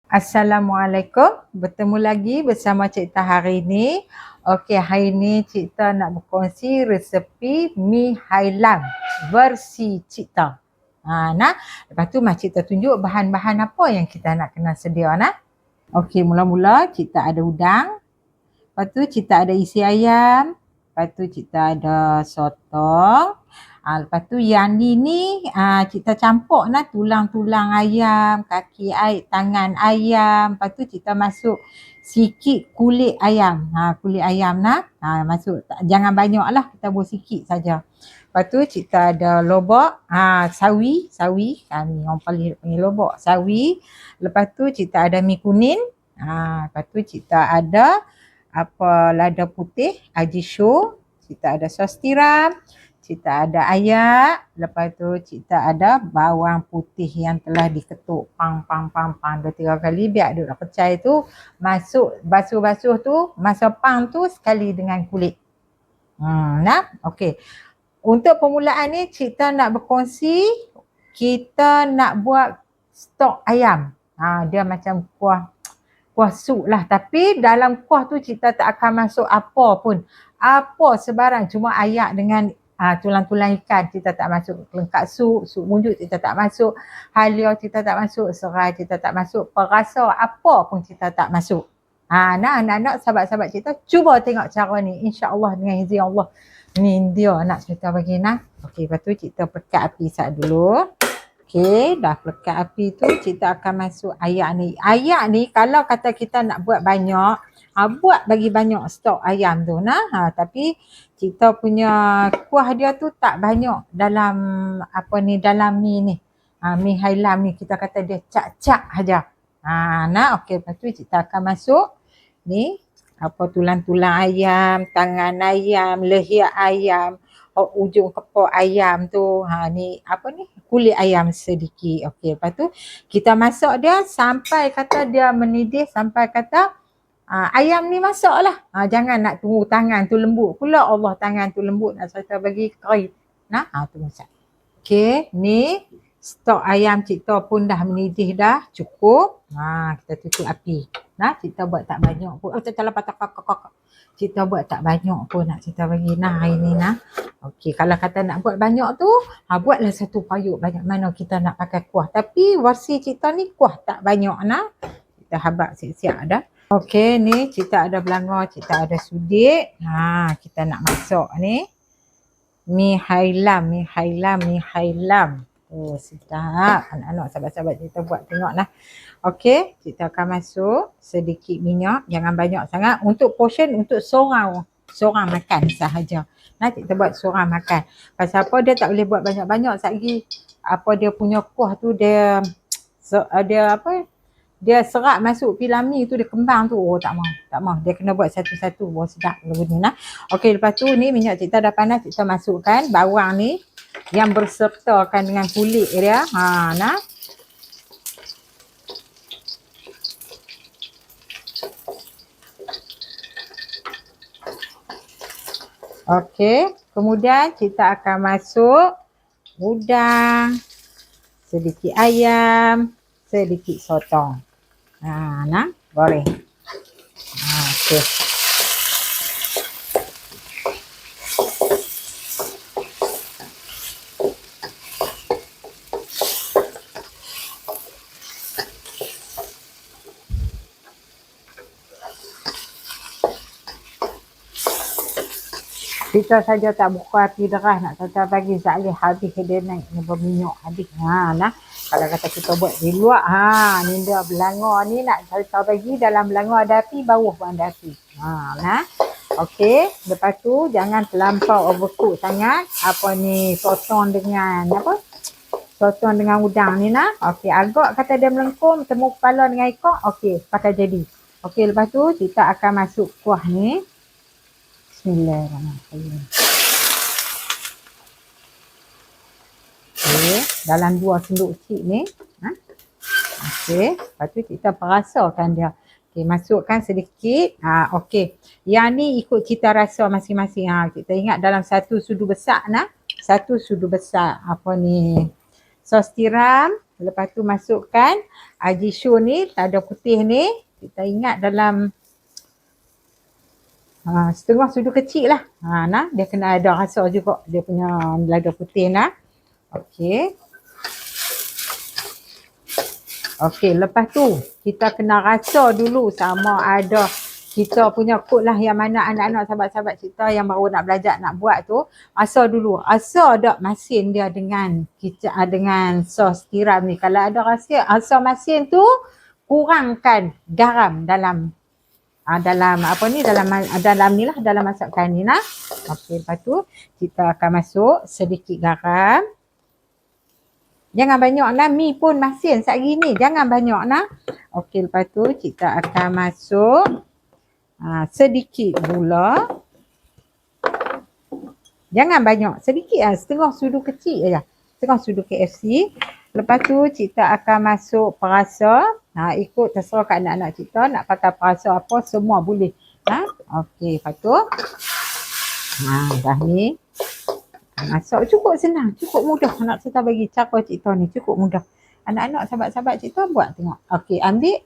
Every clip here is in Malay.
Assalamualaikum. Bertemu lagi bersama Cikta hari ni. Okey, hari ni Cikta nak berkongsi resepi mi hailam versi Cikta. Nah, lepas tu Mak Cikta tunjuk bahan-bahan apa yang kita nak kena sedia nah. Okey, mula-mula Cikta ada udang. Lepas tu Cikta ada isi ayam. Lepas tu Cikta ada sotong. Lepas tu yang ni Cikta campur lah tulang-tulang ayam, kaki tangan ayam. Lepas tu Cikta masuk sikit kulit ayam. Kulit ayam lah. Masuk. Jangan banyak lah. Kita buat sikit saja. Lepas tu Cikta ada lobak. Sawi. Kami orang panggil lobak. Sawi. Lepas tu Cikta ada mi kuning. Lepas tu Cikta ada lada putih, haji show. Cikta ada sos tiram. Cikta ada ayak. Lepas tu Cikta ada bawang putih yang telah diketuk. Pang. 2-3 kali biar duduk pecah tu. Masuk basuh-basuh tu. Masa pang tu sekali dengan kulit. Okey. Untuk permulaan ni Cikta nak berkongsi. Kita nak buat stok ayam. Dia macam kuah sup lah. Tapi dalam kuah tu Cikta tak akan masuk apa pun. Apa sebarang. Cuma ayak dengan tulang-tulang ikan Cikta tak masuk. Lengkap sup munjuk Cikta tak masuk. Halia Cikta tak masuk. Serai Cikta tak masuk. Perasa apa pun Cikta tak masuk. Nah anak-anak sahabat-sahabat Cikta cuba tengok cara ni. InsyaAllah dengan izin Allah. Ni dia nak Cikta bagi nah. Okey, lepas tu Cikta pekat api sat dulu. Okey, dah pekat api tu Cikta akan masuk ayak ni. Ayak ni kalau kata kita nak buat banyak, buat bagi banyak stok ayam tu nah. Tapi Cikta punya kuah dia tu tak banyak dalam dalam mi ni. Mi hailam ni kita kata dia cak-cak aja. Okey, lepas tu Cikta akan masuk ni tulang-tulang ayam, tangan ayam, leher ayam, ujung kepala ayam tu. Ni kulit ayam sedikit. Okey, lepas tu kita masak dia sampai kata dia mendidih, sampai kata ayam ni masak lah. Jangan nak tunggu tangan tu lembut pula. Allah, tangan tu lembut nak saya bagi kering. Tu masak. Okey, ni stok ayam Cikta pun dah mendidih dah. Cukup. Kita tutup api. Cikta buat tak banyak pun. Cikta buat tak banyak pun nak Cikta bagi hari ni Okey, kalau kata nak buat banyak tu, buatlah satu payuk banyak mana kita nak pakai kuah. Tapi versi Cikta ni kuah tak banyak Kita habak siap-siap dah. Okey, ni Cikta ada belanga, Cikta ada sudik. Kita nak masak ni. Mi hailam. Sedap. Anak-anak sahabat-sahabat Cikta buat tengok lah. Okey, Cikta akan masuk sedikit minyak. Jangan banyak sangat. Untuk portion untuk seorang makan sahaja. Cikta buat seorang makan. Pasal apa dia tak boleh buat banyak-banyak. Satgi dia punya kuah tu dia serap masuk pilami tu, dia kembang tu. Tak mau. Dia kena buat satu-satu. Sedap lagu ni Okey, lepas tu ni minyak Cikta dah panas. Cikta masukkan bawang ni yang bersertakan dengan kulit dia. Okey, kemudian Cikta akan masuk udang, sedikit ayam, sedikit sotong. Goreng. Okey. Kita saja tak buka api deras nak Cikta bagi sekali habis dia naik ni berminyak habis. Kalau kata kita buat di luar, ni dia belanga ni nak Cikta bagi dalam belanga ada api, bawah pun ada api. Okey, lepas tu jangan terlampau overcook sangat. Sotong dengan sotong dengan udang ni Okey, agak kata dia melengkung, temu kepala dengan ekor, okey, pakai jadi. Okey, lepas tu kita akan masuk kuah ni. Bismillahirrahmanirrahim. Okey, dalam 2 sendok cik ni. Okey, lepas tu kita perasakan dia. Okey, masukkan sedikit. Okey. Yang ni ikut cita rasa masing-masing. Kita ingat dalam 1 sudu besar 1 sudu besar sos tiram, Lepas tu masukkan Ajishun ni, lada putih ni. Kita ingat dalam setengah sudu kecil lah. Nah, dia kena ada rasa juga dia punya lada putih nah. Okey. Okey, lepas tu kita kena rasa dulu sama ada kita punya kod lah yang mana anak-anak sahabat-sahabat kita yang baru nak belajar nak buat tu. Rasa dulu. Rasa tak masin dia dengan dengan sos tiram ni. Kalau ada rasa masin tu, kurangkan garam dalam dalam ni lah, dalam masakan ni nah. Okey, lepas tu kita akan masuk sedikit garam. Jangan banyak nah, mi pun masin sehari ni, jangan banyak nah. Okey, lepas tu kita akan masuk sedikit gula. Jangan banyak, sedikit lah, setengah sudu kecil aja. Setengah sudu KFC. Lepas tu kita akan masuk perasa. Ikut terserah kat anak-anak kita nak pakai perasa apa, semua boleh. Okey, lepas tu dah ni. Masak cukup senang, cukup mudah. Nak saya bagi cara cerita ni cukup mudah. Anak-anak sahabat-sahabat cerita buat tengok. Okey, ambil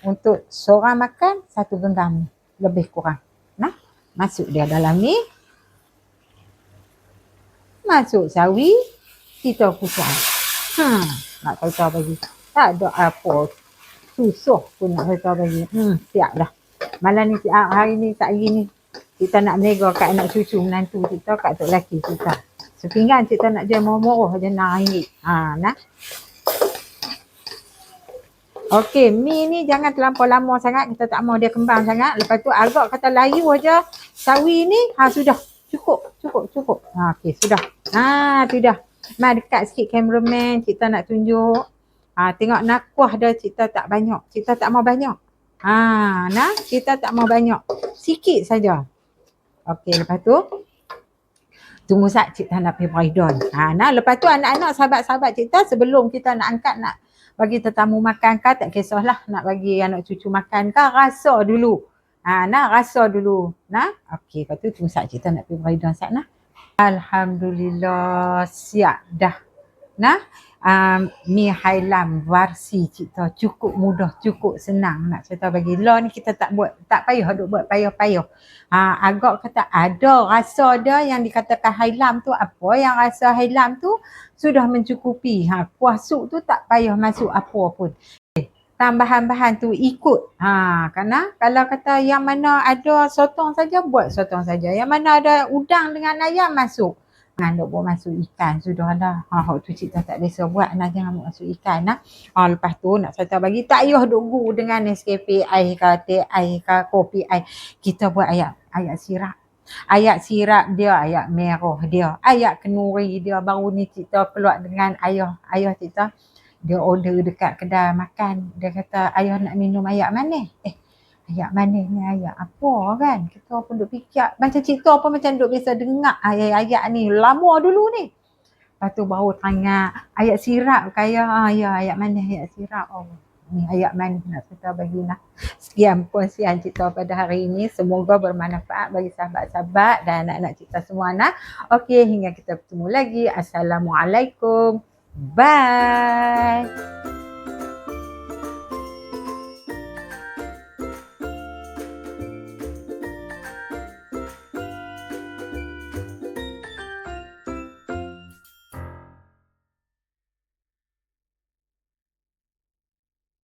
untuk seorang makan 1 genggam lebih kurang. Nah, masuk dia dalam ni. Masuk sawi, kita kucang. Nak saya bagi. Tak ada apa susah pun nak saya bagi. Siap dah. Malam ni hari ni kita nak menega kat anak cucu menantu kita, kat tok lelaki kita. Sepinggan kita nak jual murah-murah je RM6. Nah. Okey, mi ni jangan terlampau lama sangat, kita tak mau dia kembang sangat. Lepas tu agak kata layu aja sawi ni, sudah. Cukup. Okey, sudah. Tu dah. Mai dekat sikit cameraman, kita nak tunjuk. Tengok nak kuah dah, kita tak banyak. Kita tak mau banyak. Nah, kita tak mau banyak. Sikit saja. Okey, lepas tu tunggu sat kita nak pergi braidon. Nah, lepas tu anak-anak sahabat-sahabat kita sebelum kita nak angkat nak bagi tetamu makan kan, tak kisahlah nak bagi anak cucu makan kan, rasa dulu. Rasa dulu. Nah, okey, lepas tu tunggu sat kita nak pergi braidon sat nah. Alhamdulillah, siap dah. Nah, mi hailam warsi kita cukup mudah, cukup senang nak cerita bagi. Lah ni kita tak payah duk buat payah-payah. Agak kata ada rasa dia yang dikatakan hailam tu, apa yang rasa hailam tu sudah mencukupi. Kuah sup tu tak payah masuk apa pun. Tambahan-bahan tu ikut. Kerana kalau kata yang mana ada sotong saja, buat sotong saja. Yang mana ada udang dengan ayam, masuk. Jangan buat masuk ikan, sudahlah. Tu kita tak biasa buat, jangan buat masuk ikan. Lepas tu nak saya bagi, tak payah duk gu dengan Nescafe air ke, teh air ke, kopi air. Kita buat ayak sirap. Ayak sirap dia, ayak merah dia, ayak kenuri dia. Baru ni kita keluar dengan ayah kita. Dia order dekat kedai makan. Dia kata, ayah nak minum ayak manis. Ayak manis ni ayak apa kan? Kita pun duk fikir. Macam cerita apa macam duk biasa dengar ayak ni. Lama dulu ni. Lepas tu baru tanya ayak sirap kaya. Ya ayak manis, ayak sirap. Ni ayak manis nak kita bagi nak. Sekian perkongsian cerita pada hari ini. Semoga bermanfaat bagi sahabat-sahabat dan anak-anak kita semua nak. Okey, hingga kita bertemu lagi. Assalamualaikum. Bye.